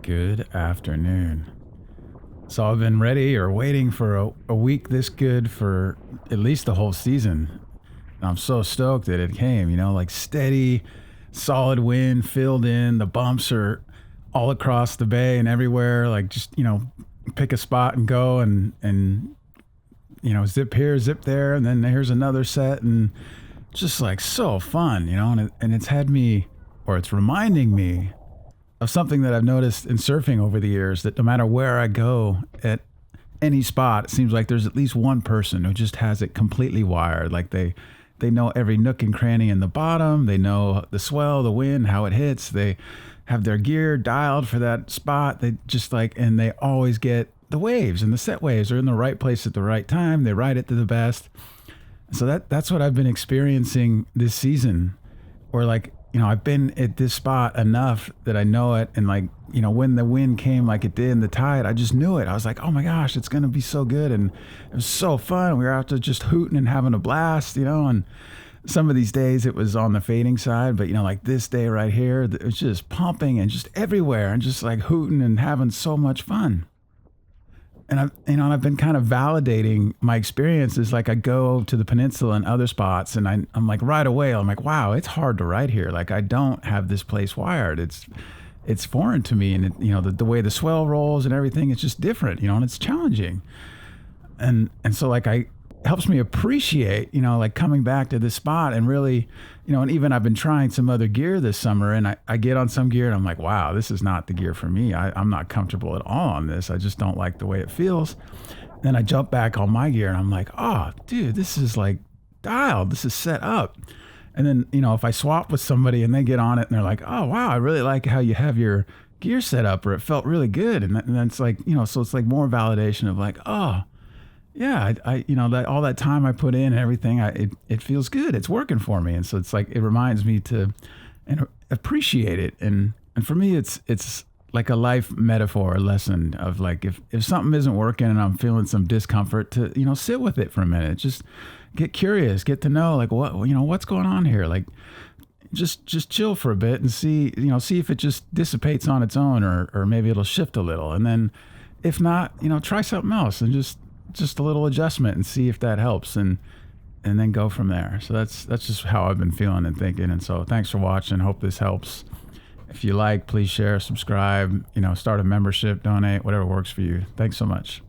Good afternoon. So I've been ready or waiting for a week this good for at least the whole season. And I'm so stoked that it came, like steady, solid wind filled in. The bumps are all across the bay and everywhere. Like just, pick a spot and go and zip here, zip there. And then here's another set and just like so fun, and it's had me, or it's reminding me of something that I've noticed in surfing over the years, that no matter where I go at any spot, it seems like there's at least one person who just has it completely wired. Like they know every nook and cranny in the bottom. They know the swell, the wind, how it hits. They have their gear dialed for that spot. They just and they always get the waves, and the set waves are in the right place at the right time. They ride it to the best. So that's what I've been experiencing this season, where I've been at this spot enough that I know it. And when the wind came like it did in the tide, I just knew it. I was like, oh my gosh, it's going to be so good. And it was so fun. We were out there just hooting and having a blast, and some of these days it was on the fading side, but like this day right here, it was just pumping and just everywhere and just hooting and having so much fun. And I've been kind of validating my experiences. Like I go to the peninsula and other spots, and I'm like right away, I'm like, wow, it's hard to ride here. Like I don't have this place wired. It's foreign to me, and the way the swell rolls and everything, it's just different, and it's challenging. And so I helps me appreciate, coming back to this spot and really, and even I've been trying some other gear this summer, and I get on some gear and I'm like, wow, this is not the gear for me. I'm not comfortable at all on this. I just don't like the way it feels. Then I jump back on my gear and I'm like, oh, dude, this is dialed. This is set up. And then, if I swap with somebody and they get on it and they're like, oh, wow, I really like how you have your gear set up, or it felt really good. And then it's so it's more validation of oh, yeah, I that all that time I put in and everything, it feels good. It's working for me. And so it's it reminds me to appreciate it. And for me, it's like a life metaphor, a lesson of if something isn't working and I'm feeling some discomfort, to, sit with it for a minute. Just get curious, get to know what's going on here. Just chill for a bit and see if it just dissipates on its own, or maybe it'll shift a little. And then if not, try something else and just a little adjustment and see if that helps, and then go from there. So that's just how I've been feeling and thinking. And so thanks for watching. Hope this helps. If you like, please share, subscribe, start a membership, donate, whatever works for you. Thanks so much.